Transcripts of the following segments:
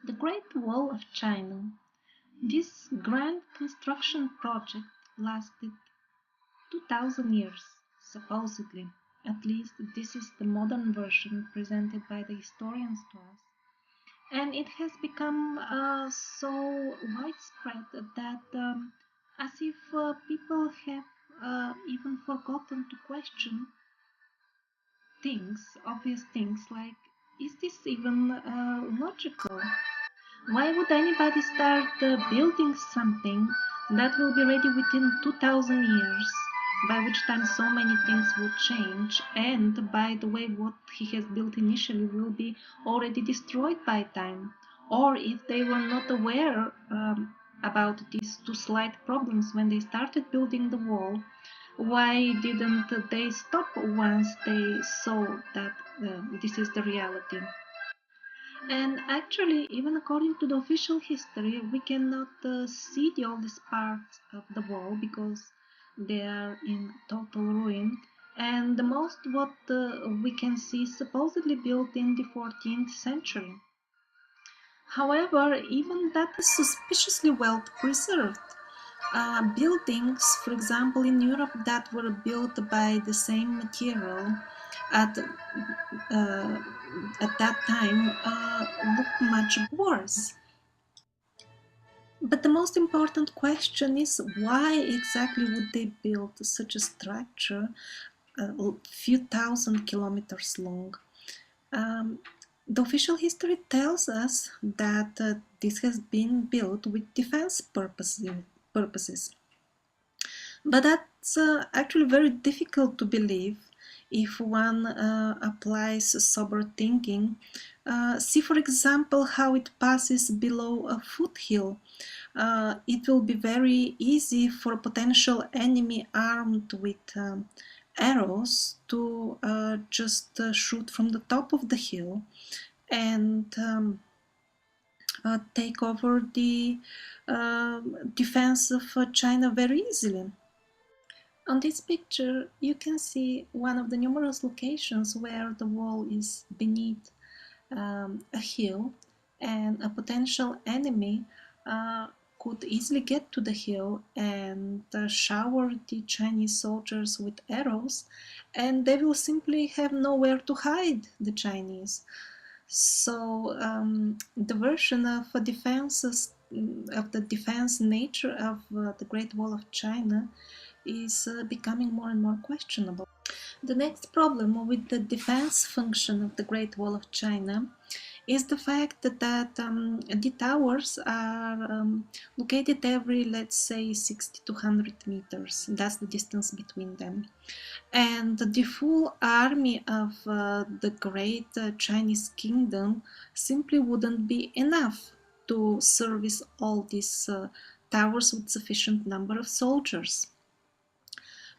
The Great Wall of China. This grand construction project lasted 2000 years, supposedly. At least this is the modern version presented by the historians to us. And it has become so widespread that as if people have even forgotten to question things, obvious things like, is this even logical? Why would anybody start building something that will be ready within 2000 years, by which time so many things will change, and by the way, what he has built initially will be already destroyed by time? Or if they were not aware about these two slight problems when they started building the wall, why didn't they stop once they saw that this is the reality? And actually, even according to the official history, we cannot see the oldest parts of the wall because they are in total ruin. And the most what we can see is supposedly built in the 14th century. However, even that is suspiciously well preserved. Buildings, for example, in Europe that were built by the same material at uh, at that time look much worse. But the most important question is, why exactly would they build such a structure a few thousand kilometers long? Um, the official history tells us that this has been built with defense purposes. But that's actually very difficult to believe if one applies sober thinking. See, for example, how it passes below a foothill. It will be very easy for a potential enemy armed with arrows to just shoot from the top of the hill and take over the defense of China very easily. On this picture, you can see one of the numerous locations where the wall is beneath a hill, and a potential enemy could easily get to the hill and shower the Chinese soldiers with arrows, and they will simply have nowhere to hide, the Chinese. So the version of defenses of the defense nature of the Great Wall of China is becoming more and more questionable. The next problem with the defense function of the Great Wall of China is the fact that the towers are located every, let's say, 60 to 100 meters. That's the distance between them. And the full army of the great Chinese kingdom simply wouldn't be enough to service all these towers with sufficient number of soldiers.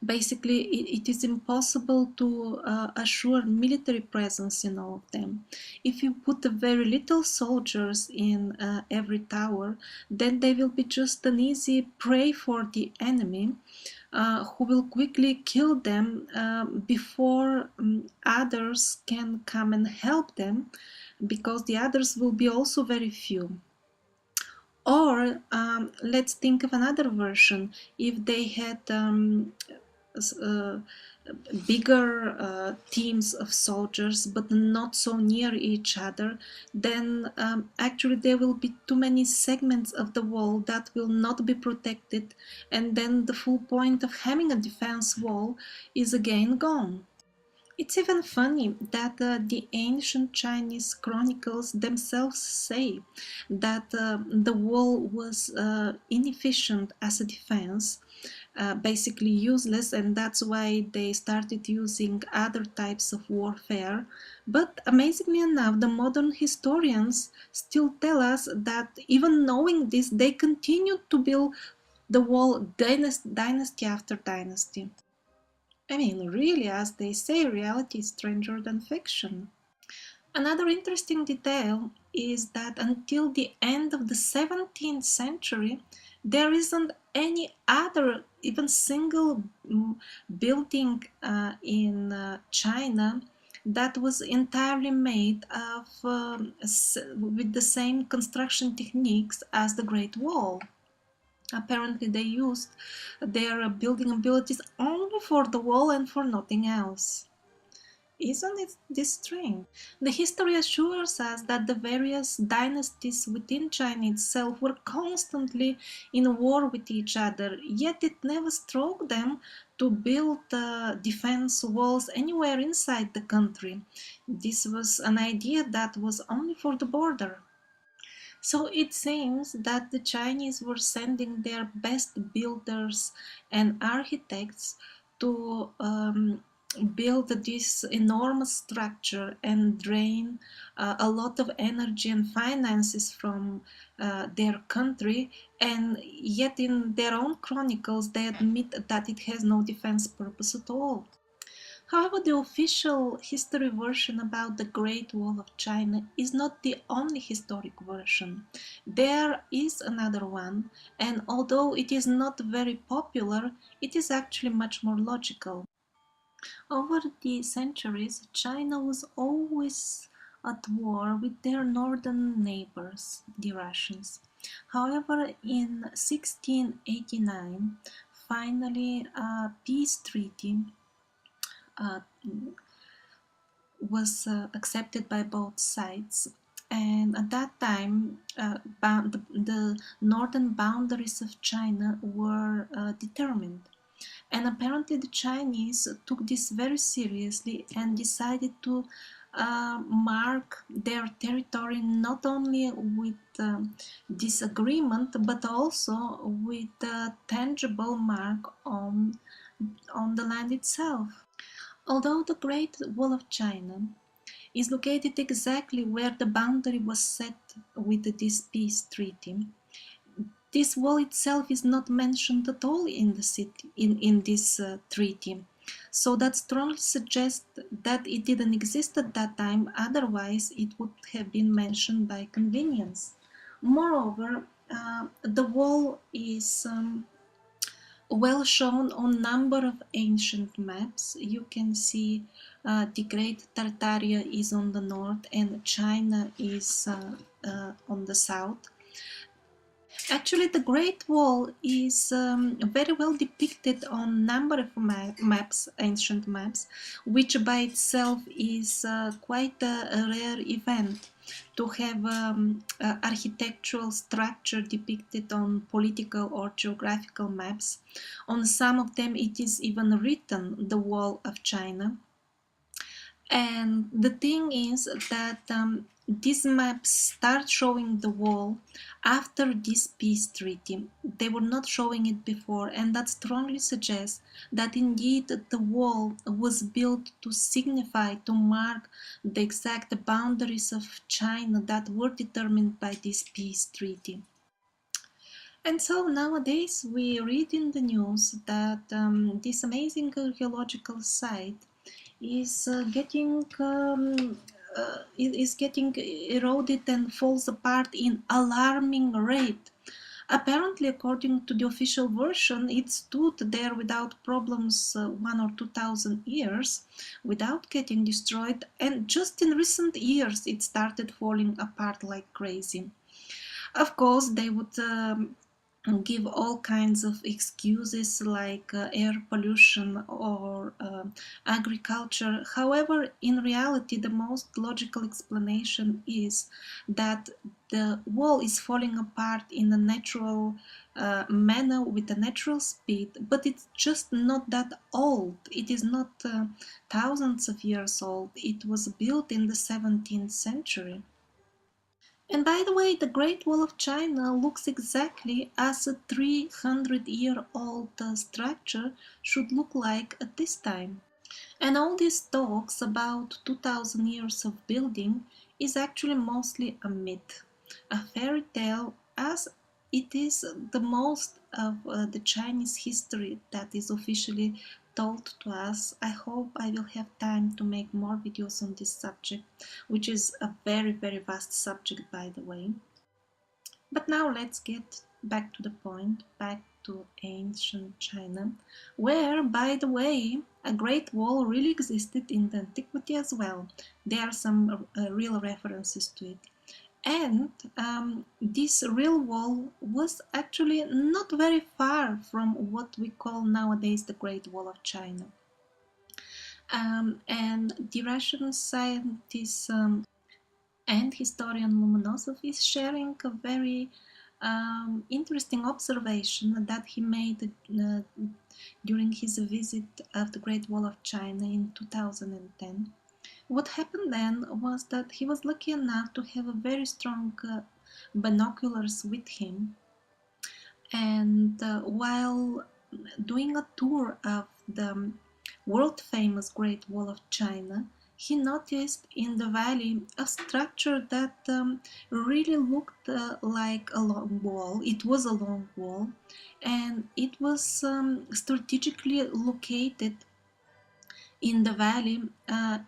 Basically, it is impossible to assure military presence in all of them. If you put very little soldiers in every tower, then they will be just an easy prey for the enemy, who will quickly kill them before others can come and help them, because the others will be also very few. Or let's think of another version. If they had uh, bigger teams of soldiers but not so near each other, then actually there will be too many segments of the wall that will not be protected, and then the full point of having a defense wall is again gone. It's even funny that the ancient Chinese chronicles themselves say that the wall was inefficient as a defense, basically useless, and that's why they started using other types of warfare. But amazingly enough, the modern historians still tell us that even knowing this, they continued to build the wall dynasty after dynasty. I mean, really, as they say, reality is stranger than fiction. Another interesting detail is that until the end of the 17th century, there isn't any other, even single building in China that was entirely made of with the same construction techniques as the Great Wall. Apparently, they used their building abilities only for the wall and for nothing else. Isn't it this strange? The history assures us that the various dynasties within China itself were constantly in war with each other, yet it never struck them to build defense walls anywhere inside the country. This was an idea that was only for the border. So it seems that the Chinese were sending their best builders and architects to build this enormous structure and drain a lot of energy and finances from their country, and yet in their own chronicles they admit that it has no defense purpose at all. However, the official history version about the Great Wall of China is not the only historic version. There is another one, and although it is not very popular, it is actually much more logical. Over the centuries, China was always at war with their northern neighbors, the Russians. However, in 1689, finally a peace treaty uh, was accepted by both sides. And at that time, the northern boundaries of China were determined. And apparently, the Chinese took this very seriously and decided to mark their territory not only with this agreement but also with a tangible mark on the land itself. Although the Great Wall of China is located exactly where the boundary was set with this peace treaty, this wall itself is not mentioned at all in the city in this treaty. So that strongly suggests that it didn't exist at that time, otherwise it would have been mentioned by convenience. Moreover, the wall is well shown on number of ancient maps. You can see the Great Tartaria is on the north and China is on the south. Actually, the Great Wall is very well depicted on number of maps, ancient maps, which by itself is quite a rare event to have architectural structure depicted on political or geographical maps. On some of them it is even written the Wall of China. And the thing is that these maps start showing the wall after this peace treaty. They were not showing it before, and that strongly suggests that indeed the wall was built to signify, to mark the exact boundaries of China that were determined by this peace treaty. And so nowadays we read in the news that this amazing archaeological site is getting eroded and falls apart in alarming rate. Apparently, according to the official version, it stood there without problems 1 or 2,000 years without getting destroyed, and just in recent years it started falling apart like crazy. Of course, they would give all kinds of excuses like air pollution or agriculture. However, in reality, the most logical explanation is that the wall is falling apart in a natural manner with a natural speed, but it's just not that old. It is not thousands of years old. It was built in the 17th century. And by the way, the Great Wall of China looks exactly as a 300-year-old structure should look like at this time. And all these talks about 2000 years of building is actually mostly a myth, a fairy tale, as it is the most of the Chinese history that is officially told to us. I hope I will have time to make more videos on this subject, which is a very, very vast subject, by the way. But now let's get back to the point, back to ancient China, where, by the way, a Great Wall really existed in the antiquity as well. There are some real references to it. And this real wall was actually not very far from what we call nowadays the Great Wall of China. And the Russian scientist and historian Lomonosov is sharing a very interesting observation that he made during his visit of the Great Wall of China in 2010. What happened then was that he was lucky enough to have a very strong binoculars with him, and while doing a tour of the world famous Great Wall of China, he noticed in the valley a structure that really looked like a long wall. It was a long wall, and it was strategically located in the valley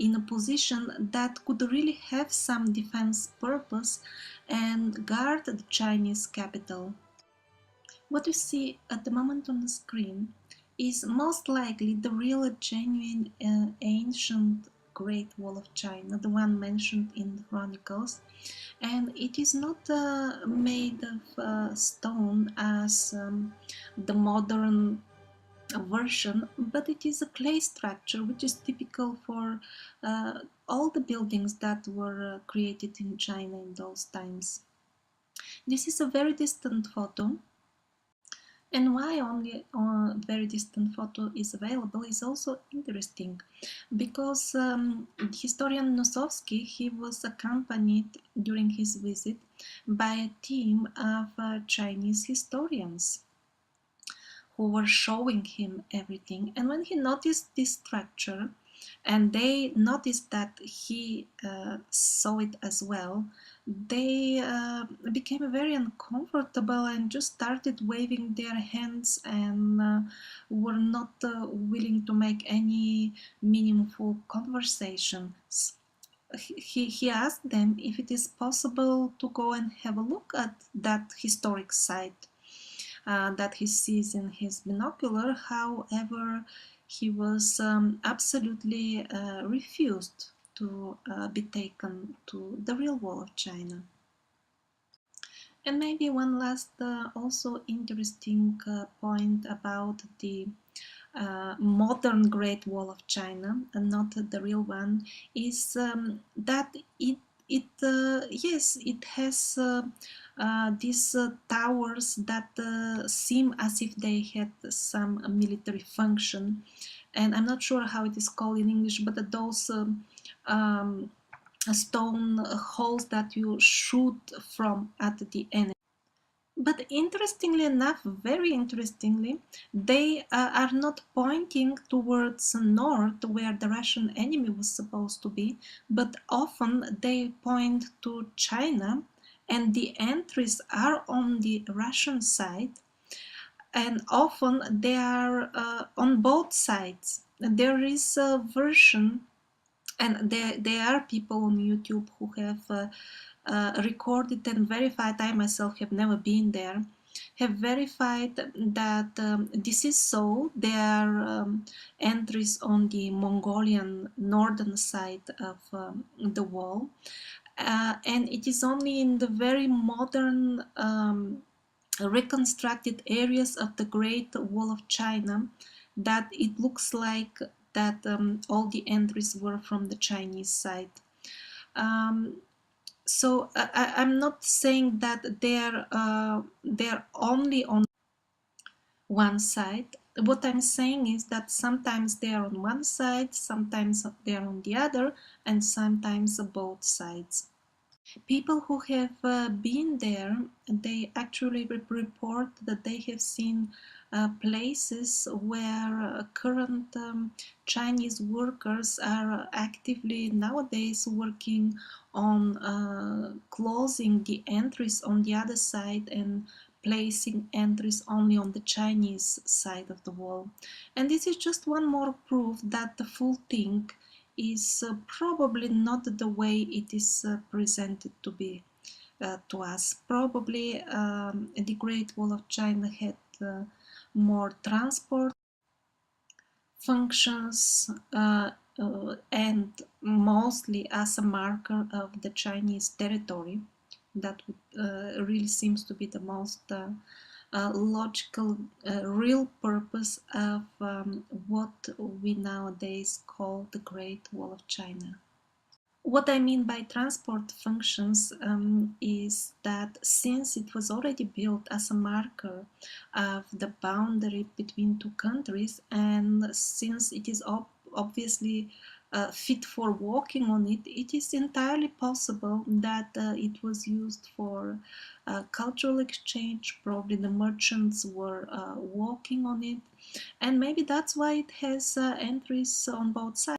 in a position that could really have some defense purpose and guard the Chinese capital. What you see at the moment on the screen is most likely the real genuine ancient Great Wall of China, the one mentioned in the chronicles, and it is not made of stone as the modern version, but it is a clay structure which is typical for all the buildings that were created in China in those times. This is a very distant photo, and why only a very distant photo is available is also interesting, because historian Nosovski, he was accompanied during his visit by a team of Chinese historians who were showing him everything. And when he noticed this structure, and they noticed that he saw it as well, they became very uncomfortable and just started waving their hands and were not willing to make any meaningful conversations. He asked them if it is possible to go and have a look at that historic site that he sees in his binocular. However, he was absolutely refused to be taken to the real Wall of China. And maybe one last also interesting point about the modern Great Wall of China, and not the real one, is that yes, it has these towers that seem as if they had some military function, and I'm not sure how it is called in English, but those stone holes that you shoot from at the enemy. But interestingly enough, very interestingly, they are not pointing towards north, where the Russian enemy was supposed to be, but often they point to China, and the entries are on the Russian side, and often they are on both sides. There is a version, and there are people on YouTube who have recorded and verified. I myself have never been there, have verified that this is so. There are entries on the Mongolian northern side of the wall, and it is only in the very modern reconstructed areas of the Great Wall of China that it looks like that all the entries were from the Chinese side. So I'm not saying that they're only on one side. What I'm saying is that sometimes they're on one side, sometimes they're on the other, and sometimes both sides. People who have been there, they actually report that they have seen places where current Chinese workers are actively nowadays working on closing the entries on the other side and placing entries only on the Chinese side of the wall. And this is just one more proof that the full thing is probably not the way it is presented to be to us. Probably the Great Wall of China had more transport functions, and mostly as a marker of the Chinese territory. That really seems to be the most logical, real purpose of what we nowadays call the Great Wall of China. What I mean by transport functions is that since it was already built as a marker of the boundary between two countries, and since it is obviously fit for walking on it, it is entirely possible that it was used for cultural exchange. Probably the merchants were walking on it, and maybe that's why it has entries on both sides.